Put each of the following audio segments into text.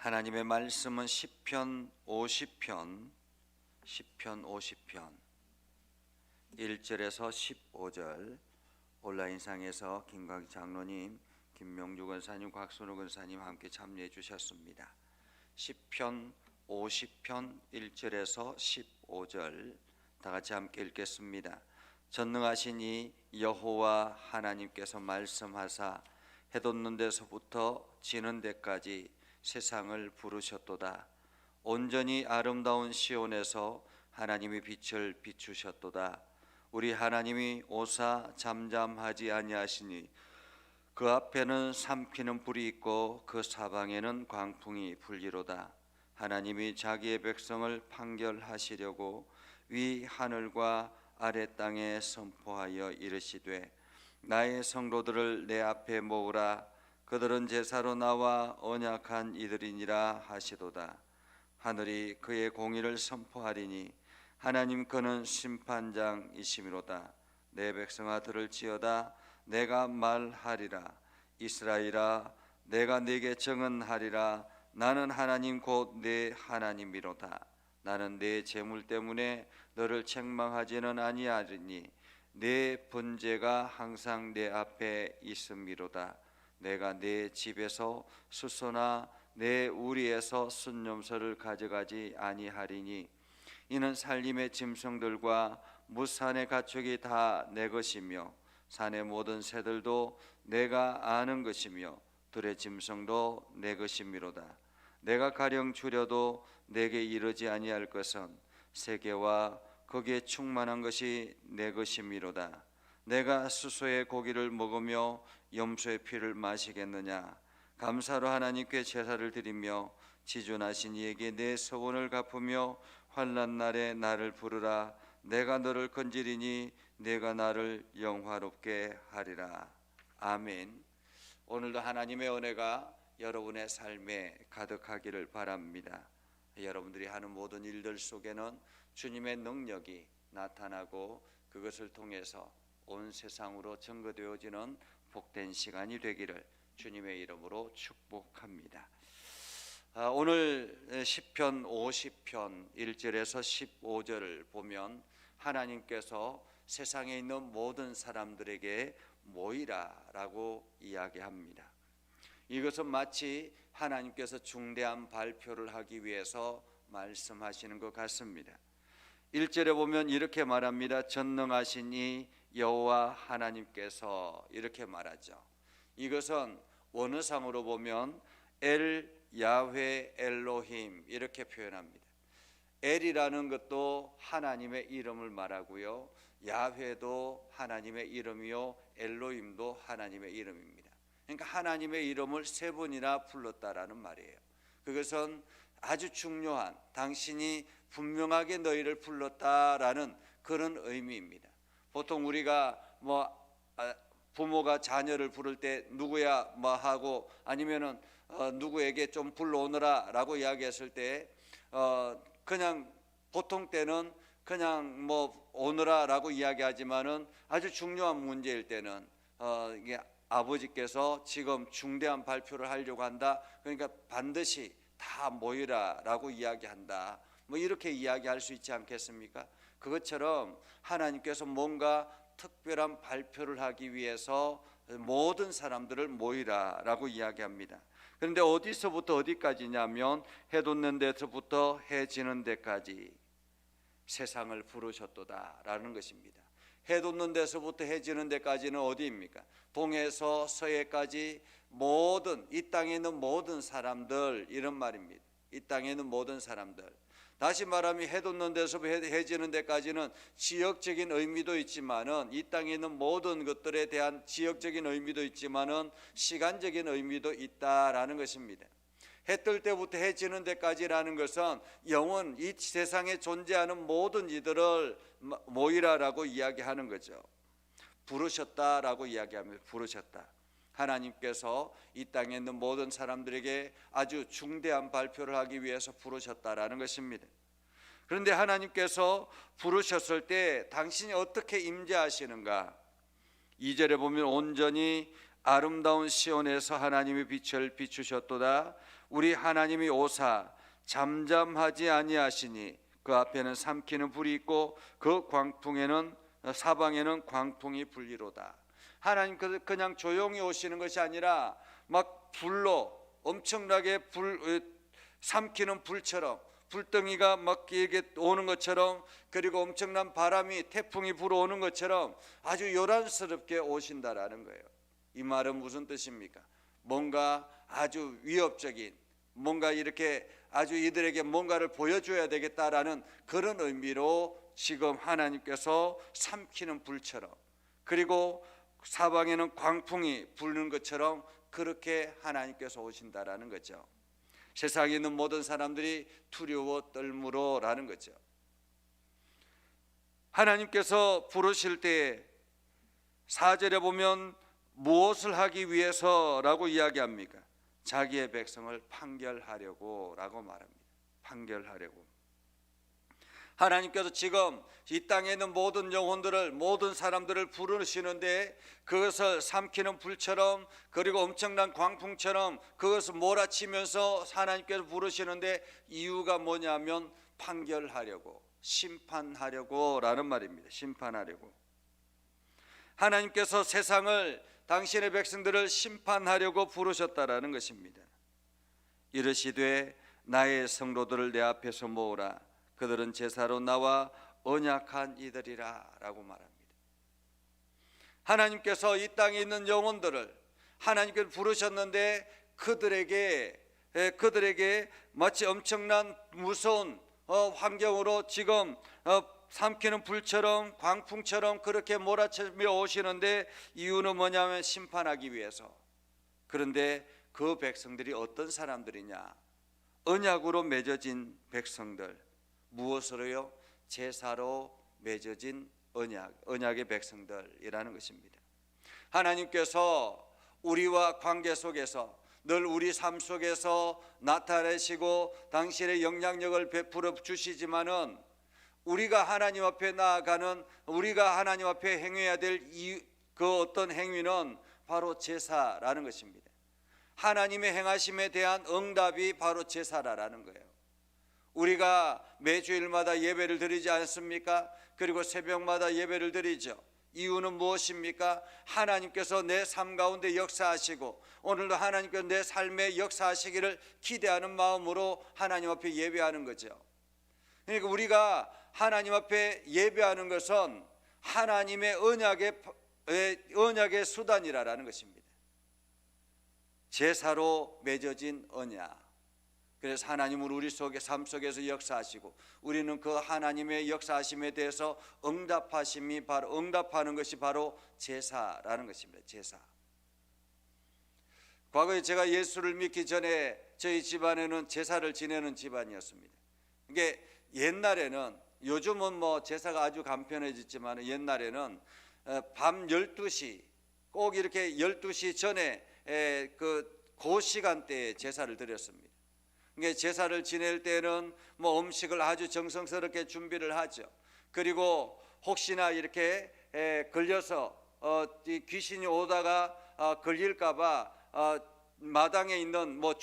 하나님의 말씀은 시편 50편 1절에서 15절, 온라인상에서 김광희 장로님, 김명주 권사님, 곽순우 권사님 함께 참여해 주셨습니다. 시편 50편 1절에서 15절 다 같이 함께 읽겠습니다. 전능하신 이 여호와 하나님께서 말씀하사 해돋는 데서부터 지는 데까지 세상을 부르셨도다. 온전히 아름다운 시온에서 하나님이 빛을 비추셨도다. 우리 하나님이 오사 잠잠하지 아니하시니 그 앞에는 삼키는 불이 있고 그 사방에는 광풍이 불리로다. 하나님이 자기의 백성을 판결하시려고 위 하늘과 아래 땅에 선포하여 이르시되 나의 성도들을 내 앞에 모으라. 그들은 제사로 나와 언약한 이들이니라 하시도다. 하늘이 그의 공의를 선포하리니 하나님 그는 심판장이시미로다. 내 백성아 들을지어다. 내가 말하리라. 이스라엘아 내가 네게 증언하리라. 나는 하나님 곧 내 하나님이로다. 나는 내 재물 때문에 너를 책망하지는 아니하리니 내 번제가 항상 내 앞에 있음이로다. 내가 내 집에서 수소나 내 우리에서 순념소를 가져가지 아니하리니 이는 살림의 짐승들과 무산의 가축이 다 내 것이며 산의 모든 새들도 내가 아는 것이며 들의 짐승도 내 것이미로다. 내가 가령 줄여도 내게 이르지 아니할 것은 세계와 거기에 충만한 것이 내 것이미로다. 내가 수소의 고기를 먹으며 염소의 피를 마시겠느냐. 감사로 하나님께 제사를 드리며 지존하신 이에게 내 서원을 갚으며 환난 날에 나를 부르라. 내가 너를 건지리니 내가 나를 영화롭게 하리라. 아멘. 오늘도 하나님의 은혜가 여러분의 삶에 가득하기를 바랍니다. 여러분들이 하는 모든 일들 속에는 주님의 능력이 나타나고 그것을 통해서 온 세상으로 증거되어지는 복된 시간이 되기를 주님의 이름으로 축복합니다. 오늘 시편 50편 1절에서 15절을 보면 하나님께서 세상에 있는 모든 사람들에게 모이라라고 이야기합니다. 이것은 마치 하나님께서 중대한 발표를 하기 위해서 말씀하시는 것 같습니다. 1절에 보면 이렇게 말합니다. 전능하신 이 여호와 하나님께서 이렇게 말하죠. 이것은 원어상으로 보면 엘 야훼 엘로힘 이렇게 표현합니다. 엘이라는 것도 하나님의 이름을 말하고요, 야훼도 하나님의 이름이요, 엘로힘도 하나님의 이름입니다. 그러니까 하나님의 이름을 세 번이나 불렀다라는 말이에요. 그것은 아주 중요한, 당신이 분명하게 너희를 불렀다라는 그런 의미입니다. 보통 우리가 부모가 자녀를 부를 때 누구야 하고 아니면은 누구에게 좀 불러오너라 라고 이야기했을 때 그냥 보통 때는 그냥 오너라 라고 이야기하지만은 아주 중요한 문제일 때는 이게 아버지께서 지금 중대한 발표를 하려고 한다, 그러니까 반드시 다 모이라 라고 이야기한다, 이렇게 이야기할 수 있지 않겠습니까? 그것처럼 하나님께서 뭔가 특별한 발표를 하기 위해서 모든 사람들을 모이라 라고 이야기합니다. 그런데 어디서부터 어디까지냐면 해 돋는 데서부터 해 지는 데까지 세상을 부르셨도다 라는 것입니다. 해 돋는 데서부터 해 지는 데까지는 어디입니까? 동에서 서해까지 모든 이 땅에 있는 모든 사람들, 이런 말입니다. 이 땅에 있는 모든 사람들. 다시 말하면 해 돋는 데서 해 지는 데까지는 지역적인 의미도 있지만은, 이 땅에 있는 모든 것들에 대한 지역적인 의미도 있지만은 시간적인 의미도 있다라는 것입니다. 해 뜰 때부터 해 지는 데까지라는 것은 영원 이 세상에 존재하는 모든 이들을 모이라라고 이야기하는 거죠. 부르셨다라고 이야기합니다. 부르셨다. 하나님께서 이 땅에 있는 모든 사람들에게 아주 중대한 발표를 하기 위해서 부르셨다라는 것입니다. 그런데 하나님께서 부르셨을 때 당신이 어떻게 임재하시는가? 2절에 보면 온전히 아름다운 시온에서 하나님의 빛을 비추셨도다. 우리 하나님이 오사 잠잠하지 아니하시니 그 앞에는 삼키는 불이 있고 그 광풍에는 사방에는 광풍이 불리로다. 하나님께서 그냥 조용히 오시는 것이 아니라 막 불로 엄청나게 삼키는 불처럼, 불덩이가 막 이렇게 오는 것처럼, 그리고 엄청난 바람이 태풍이 불어오는 것처럼 아주 요란스럽게 오신다라는 거예요. 이 말은 무슨 뜻입니까? 뭔가 아주 위협적인, 뭔가 이렇게 아주 이들에게 뭔가를 보여줘야 되겠다라는 그런 의미로 지금 하나님께서 삼키는 불처럼, 그리고 사방에는 광풍이 부는 것처럼 그렇게 하나님께서 오신다라는 거죠. 세상에 있는 모든 사람들이 두려워 떨므로라는 거죠. 하나님께서 부르실 때 4절에 보면 무엇을 하기 위해서라고 이야기합니까? 자기의 백성을 판결하려고 라고 말합니다. 판결하려고. 하나님께서 지금 이 땅에 있는 모든 영혼들을, 모든 사람들을 부르시는데 그것을 삼키는 불처럼, 그리고 엄청난 광풍처럼 그것을 몰아치면서 하나님께서 부르시는데 이유가 뭐냐면 판결하려고, 심판하려고 라는 말입니다. 심판하려고. 하나님께서 세상을, 당신의 백성들을 심판하려고 부르셨다라는 것입니다. 이르시되 나의 성도들을 내 앞에서 모으라. 그들은 제사로 나와 언약한 이들이라 라고 말합니다. 하나님께서 이 땅에 있는 영혼들을 하나님께서 부르셨는데 그들에게 마치 엄청난 무서운 환경으로 지금 삼키는 불처럼 광풍처럼 그렇게 몰아치며 오시는데 이유는 뭐냐면 심판하기 위해서. 그런데 그 백성들이 어떤 사람들이냐? 언약으로 맺어진 백성들. 무엇으로요? 제사로 맺어진 언약의 백성들이라는 것입니다. 하나님께서 우리와 관계 속에서 늘 우리 삶 속에서 나타내시고 당신의 영향력을 베풀어 주시지만은 우리가 하나님 앞에 나아가는, 우리가 하나님 앞에 행해야 될 그 어떤 행위는 바로 제사라는 것입니다. 하나님의 행하심에 대한 응답이 바로 제사라는 거예요. 우리가 매주일마다 예배를 드리지 않습니까? 그리고 새벽마다 예배를 드리죠. 이유는 무엇입니까? 하나님께서 내 삶 가운데 역사하시고 오늘도 하나님께서 내 삶에 역사하시기를 기대하는 마음으로 하나님 앞에 예배하는 거죠. 그러니까 우리가 하나님 앞에 예배하는 것은 하나님의 언약의 수단이라는 것입니다. 제사로 맺어진 언약. 그래서 하나님은 우리 속의 삶 속에서 역사하시고 우리는 그 하나님의 역사하심에 대해서 응답하는 것이 바로 제사라는 것입니다. 제사. 과거에 제가 예수를 믿기 전에 저희 집안에는 제사를 지내는 집안이었습니다. 이게 옛날에는, 요즘은 뭐 제사가 아주 간편해졌지만 옛날에는 밤 12시 꼭 이렇게 12시 전에 그 시간대에 제사를 드렸습니다. 제사를 지낼 때는 뭐 음식을 아주 정성스럽게 준비를 하죠. 그리고 혹시나 이렇게 걸려서 귀신이 오다가 걸릴까봐 마당에 있는 뭐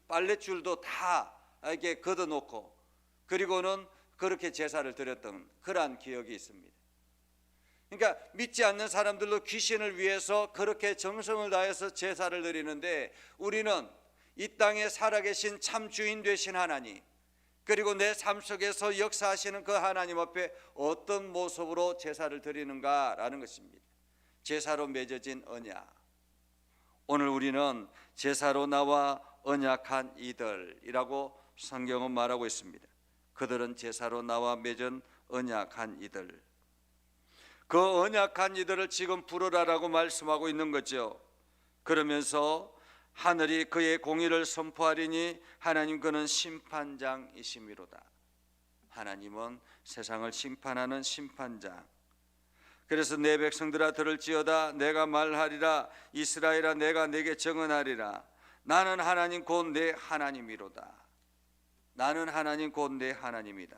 빨랫줄도 다 이렇게 걷어놓고 그리고는 그렇게 제사를 드렸던 그러한 기억이 있습니다. 그러니까 믿지 않는 사람들도 귀신을 위해서 그렇게 정성을 다해서 제사를 드리는데 우리는 이 땅에 살아계신 참 주인 되신 하나님, 그리고 내 삶 속에서 역사하시는 그 하나님 앞에 어떤 모습으로 제사를 드리는가라는 것입니다. 제사로 맺어진 언약. 오늘 우리는 제사로 나와 언약한 이들이라고 성경은 말하고 있습니다. 그들은 제사로 나와 맺은 언약한 이들. 그 언약한 이들을 지금 부르라라고 말씀하고 있는 거죠. 그러면서 하늘이 그의 공의를 선포하리니 하나님 그는 심판장이심이로다. 하나님은 세상을 심판하는 심판장. 그래서 내 백성들아 들을지어다. 내가 말하리라. 이스라엘아 내가 내게 증언하리라. 나는 하나님 곧 내 하나님이로다. 나는 하나님 곧 내 하나님이다.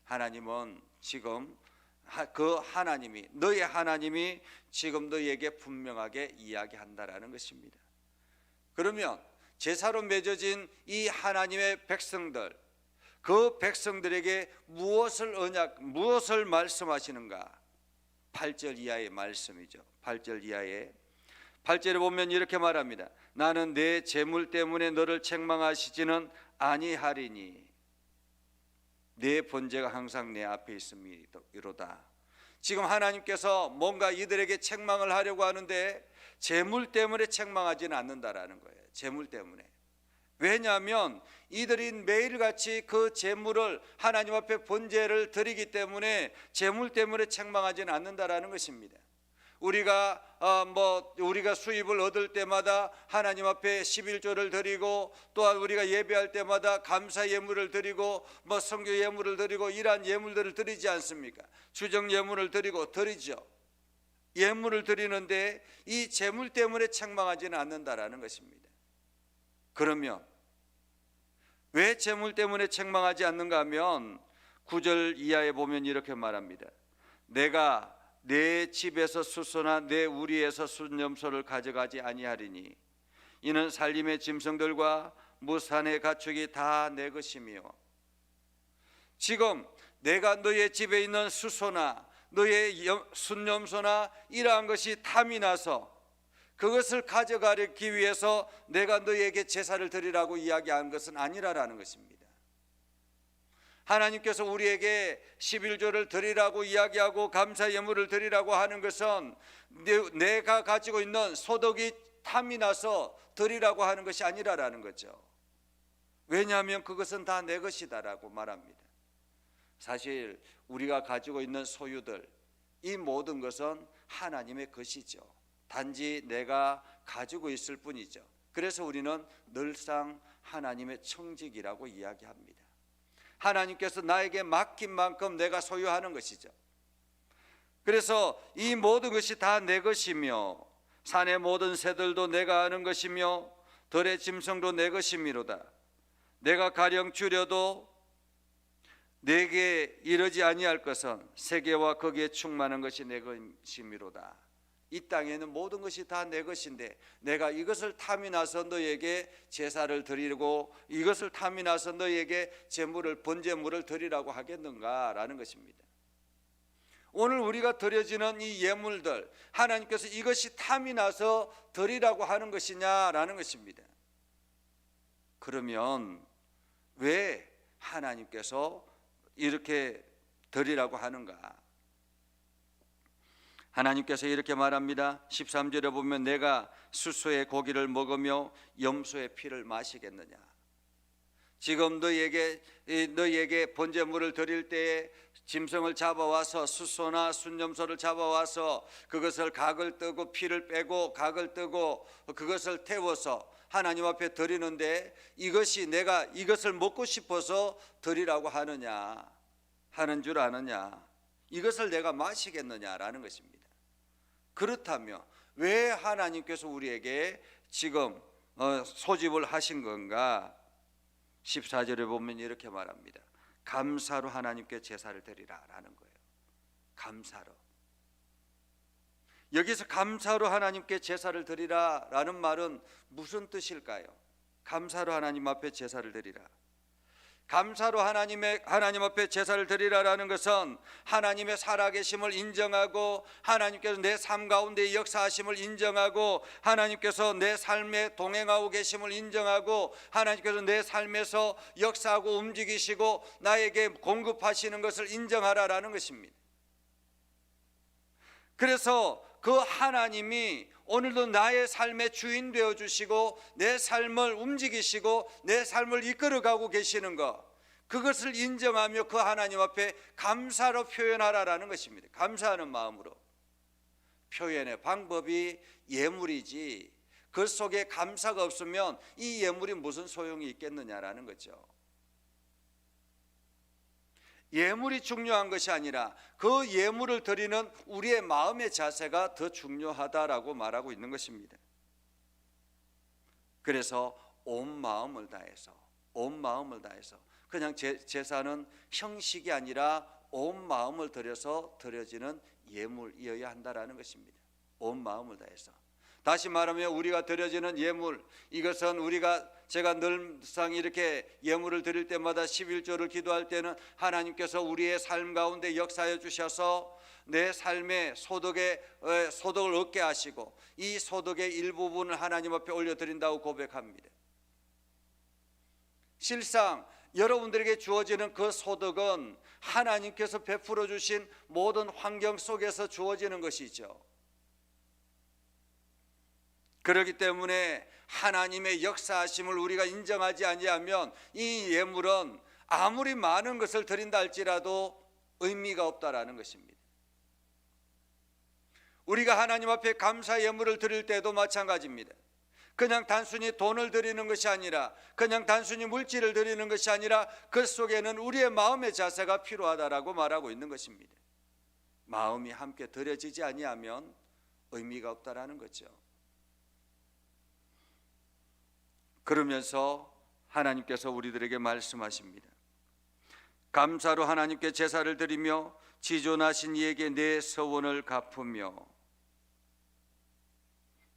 하나님은 지금 그 하나님이, 너의 하나님이 지금 너에게 분명하게 이야기한다라는 것입니다. 그러면 제사로 맺어진 이 하나님의 백성들, 그 백성들에게 무엇을 말씀하시는가? 8절 이하의 말씀이죠. 8절 이하에 8절에 보면 이렇게 말합니다. 나는 내 재물 때문에 너를 책망하시지는 아니하리니 내 번제가 항상 내 앞에 있음이로다. 지금 하나님께서 뭔가 이들에게 책망을 하려고 하는데 재물 때문에 책망하지는 않는다라는 거예요. 재물 때문에. 왜냐하면 이들이 매일같이 그 재물을 하나님 앞에 번제를 드리기 때문에 재물 때문에 책망하지는 않는다라는 것입니다. 우리가 수입을 얻을 때마다 하나님 앞에 11조를 드리고, 또한 우리가 예배할 때마다 감사 예물을 드리고 성교 예물을 드리고 이러한 예물들을 드리지 않습니까? 주정 예물을 드리죠. 예물을 드리는데 이 재물 때문에 책망하지는 않는다라는 것입니다. 그러면 왜 재물 때문에 책망하지 않는가 하면 9절 이하에 보면 이렇게 말합니다. 내가 내 집에서 수소나 내 우리에서 순염소를 가져가지 아니하리니 이는 살림의 짐승들과 무산의 가축이 다 내 것이며, 지금 내가 너의 집에 있는 수소나 너의 순염소나 이러한 것이 탐이 나서 그것을 가져가기 위해서 내가 너에게 제사를 드리라고 이야기한 것은 아니라라는 것입니다. 하나님께서 우리에게 11조를 드리라고 이야기하고 감사 예물을 드리라고 하는 것은 내가 가지고 있는 소득이 탐이 나서 드리라고 하는 것이 아니라라는 거죠. 왜냐하면 그것은 다 내 것이다라고 말합니다. 사실 우리가 가지고 있는 소유들, 이 모든 것은 하나님의 것이죠. 단지 내가 가지고 있을 뿐이죠. 그래서 우리는 늘상 하나님의 청직이라고 이야기합니다. 하나님께서 나에게 맡긴 만큼 내가 소유하는 것이죠. 그래서 이 모든 것이 다 내 것이며 산의 모든 새들도 내가 아는 것이며 들의 짐승도 내 것이미로다. 내가 가령 줄여도 내게 이르지 아니할 것은 세계와 거기에 충만한 것이 내 것이미로다. 이 땅에는 모든 것이 다 내 것인데 내가 이것을 탐이 나서 너에게 제사를 드리고 이것을 탐이 나서 너에게 번제물을 드리라고 하겠는가라는 것입니다. 오늘 우리가 드려지는 이 예물들, 하나님께서 이것이 탐이 나서 드리라고 하는 것이냐라는 것입니다. 그러면 왜 하나님께서 이렇게 드리라고 하는가? 하나님께서 이렇게 말합니다. 13절에 보면 내가 수소의 고기를 먹으며 염소의 피를 마시겠느냐. 지금 너희에게 번제물을 드릴 때에 짐승을 잡아와서 수소나 순염소를 잡아와서 그것을 각을 뜨고 피를 빼고 각을 뜨고 그것을 태워서 하나님 앞에 드리는데 이것이 내가 이것을 먹고 싶어서 드리라고 하는 줄 아느냐. 이것을 내가 마시겠느냐라는 것입니다. 그렇다면 왜 하나님께서 우리에게 지금 소집을 하신 건가? 14절에 보면 이렇게 말합니다. 감사로 하나님께 제사를 드리라라는 거예요. 감사로. 여기서 감사로 하나님께 제사를 드리라라는 말은 무슨 뜻일까요? 감사로 하나님 앞에 제사를 드리라. 감사로 하나님 앞에 제사를 드리라라는 것은 하나님의 살아계심을 인정하고 하나님께서 내 삶 가운데 역사하심을 인정하고 하나님께서 내 삶에 동행하고 계심을 인정하고 하나님께서 내 삶에서 역사하고 움직이시고 나에게 공급하시는 것을 인정하라라는 것입니다. 그래서 그 하나님이 오늘도 나의 삶의 주인 되어주시고 내 삶을 움직이시고 내 삶을 이끌어가고 계시는 것, 그것을 인정하며 그 하나님 앞에 감사로 표현하라라는 것입니다. 감사하는 마음으로. 표현의 방법이 예물이지 그 속에 감사가 없으면 이 예물이 무슨 소용이 있겠느냐라는 거죠. 예물이 중요한 것이 아니라 그 예물을 드리는 우리의 마음의 자세가 더 중요하다라고 말하고 있는 것입니다. 그래서 온 마음을 다해서 그냥 제사는 형식이 아니라 온 마음을 들여서 드려지는 예물이어야 한다라는 것입니다. 온 마음을 다해서. 다시 말하면 우리가 드려지는 예물, 이것은 제가 늘상 이렇게 예물을 드릴 때마다 11조를 기도할 때는 하나님께서 우리의 삶 가운데 역사해 주셔서 내 삶의 소득을 얻게 하시고 이 소득의 일부분을 하나님 앞에 올려드린다고 고백합니다. 실상 여러분들에게 주어지는 그 소득은 하나님께서 베풀어 주신 모든 환경 속에서 주어지는 것이죠. 그렇기 때문에 하나님의 역사하심을 우리가 인정하지 아니하면 이 예물은 아무리 많은 것을 드린다 할지라도 의미가 없다라는 것입니다. 우리가 하나님 앞에 감사 예물을 드릴 때도 마찬가지입니다. 그냥 단순히 돈을 드리는 것이 아니라, 그냥 단순히 물질을 드리는 것이 아니라 그 속에는 우리의 마음의 자세가 필요하다라고 말하고 있는 것입니다. 마음이 함께 드려지지 아니하면 의미가 없다라는 거죠. 그러면서 하나님께서 우리들에게 말씀하십니다. 감사로 하나님께 제사를 드리며 지존하신 이에게 내 서원을 갚으며.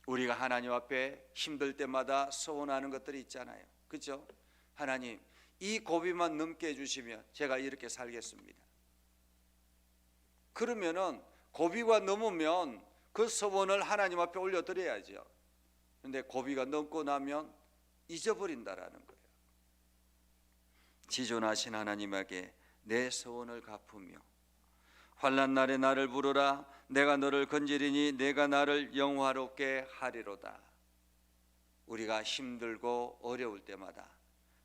우리가 하나님 앞에 힘들 때마다 서원하는 것들이 있잖아요. 그렇죠? 하나님, 이 고비만 넘게 해주시면 제가 이렇게 살겠습니다. 그러면은 고비가 넘으면 그 서원을 하나님 앞에 올려드려야죠. 그런데 고비가 넘고 나면 잊어버린다라는 거예요. 지존하신 하나님에게 내 서원을 갚으며 환난 날에 나를 부르라. 내가 너를 건지리니 내가 나를 영화롭게 하리로다. 우리가 힘들고 어려울 때마다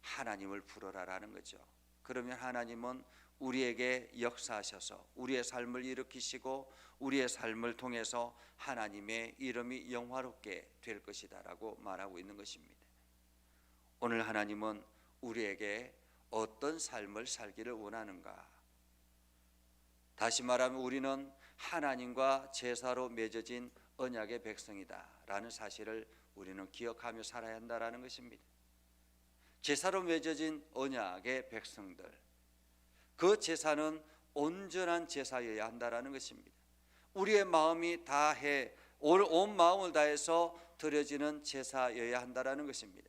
하나님을 부르라라는 거죠. 그러면 하나님은 우리에게 역사하셔서 우리의 삶을 일으키시고 우리의 삶을 통해서 하나님의 이름이 영화롭게 될 것이다라고 말하고 있는 것입니다. 오늘 하나님은 우리에게 어떤 삶을 살기를 원하는가? 다시 말하면 우리는 하나님과 제사로 맺어진 언약의 백성이다 라는 사실을 우리는 기억하며 살아야 한다는 것입니다. 제사로 맺어진 언약의 백성들, 그 제사는 온전한 제사여야 한다는 것입니다. 우리의 마음이 다해 온 마음을 다해서 드려지는 제사여야 한다는 것입니다.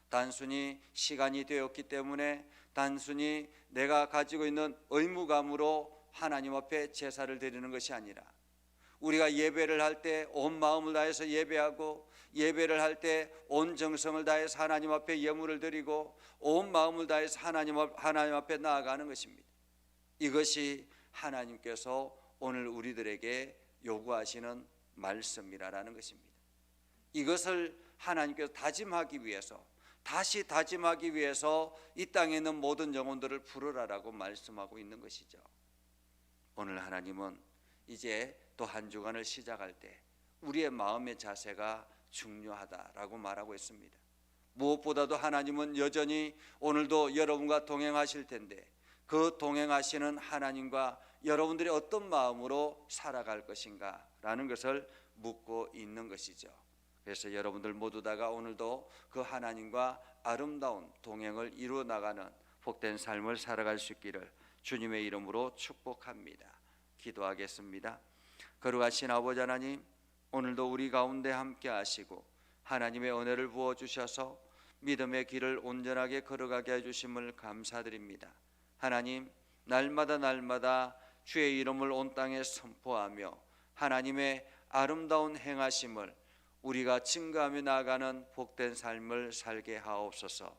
단순히 시간이 되었기 때문에 단순히 내가 가지고 있는 의무감으로 하나님 앞에 제사를 드리는 것이 아니라 우리가 예배를 할 때 온 마음을 다해서 예배하고 예배를 할 때 온 정성을 다해서 하나님 앞에 예물을 드리고 온 마음을 다해서 하나님 앞에 나아가는 것입니다. 이것이 하나님께서 오늘 우리들에게 요구하시는 말씀이라는 것입니다. 이것을 하나님께서 다짐하기 위해서 다시 다짐하기 위해서 이 땅에 있는 모든 영혼들을 부르라라고 말씀하고 있는 것이죠. 오늘 하나님은 이제 또 한 주간을 시작할 때 우리의 마음의 자세가 중요하다라고 말하고 있습니다. 무엇보다도 하나님은 여전히 오늘도 여러분과 동행하실 텐데 그 동행하시는 하나님과 여러분들이 어떤 마음으로 살아갈 것인가 라는 것을 묻고 있는 것이죠. 그래서 여러분들 모두 다가 오늘도 그 하나님과 아름다운 동행을 이루어 나가는 복된 삶을 살아갈 수 있기를 주님의 이름으로 축복합니다. 기도하겠습니다. 거룩하신 아버지 하나님, 오늘도 우리 가운데 함께 하시고 하나님의 은혜를 부어주셔서 믿음의 길을 온전하게 걸어가게 해주심을 감사드립니다. 하나님, 날마다 주의 이름을 온 땅에 선포하며 하나님의 아름다운 행하심을 우리가 증거하며 나아가는 복된 삶을 살게 하옵소서.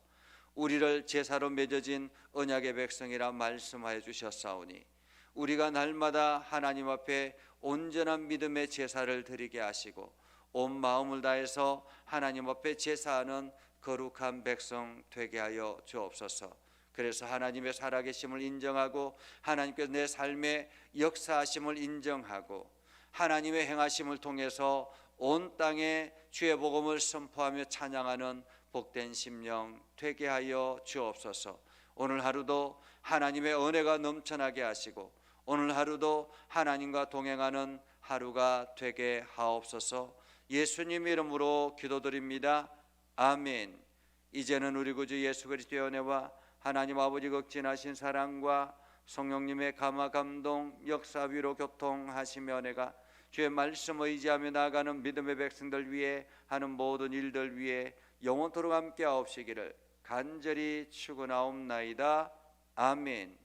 우리를 제사로 맺어진 언약의 백성이라 말씀하여 주셨사오니 우리가 날마다 하나님 앞에 온전한 믿음의 제사를 드리게 하시고 온 마음을 다해서 하나님 앞에 제사하는 거룩한 백성 되게 하여 주옵소서. 그래서 하나님의 살아계심을 인정하고 하나님께서 내 삶의 역사하심을 인정하고 하나님의 행하심을 통해서 온 땅에 주의 복음을 선포하며 찬양하는 복된 심령 되게 하여 주옵소서. 오늘 하루도 하나님의 은혜가 넘쳐나게 하시고 오늘 하루도 하나님과 동행하는 하루가 되게 하옵소서. 예수님 이름으로 기도드립니다. 아멘. 이제는 우리 구주 예수 그리스도의 은혜와 하나님 아버지 극진하신 사랑과 성령님의 감화 감동 역사 위로 교통하시며 내가 주의 말씀 의지하며 나아가는 믿음의 백성들 위해 하는 모든 일들 위해 영원토록 함께하옵시기를 간절히 축원하옵나이다. 아멘.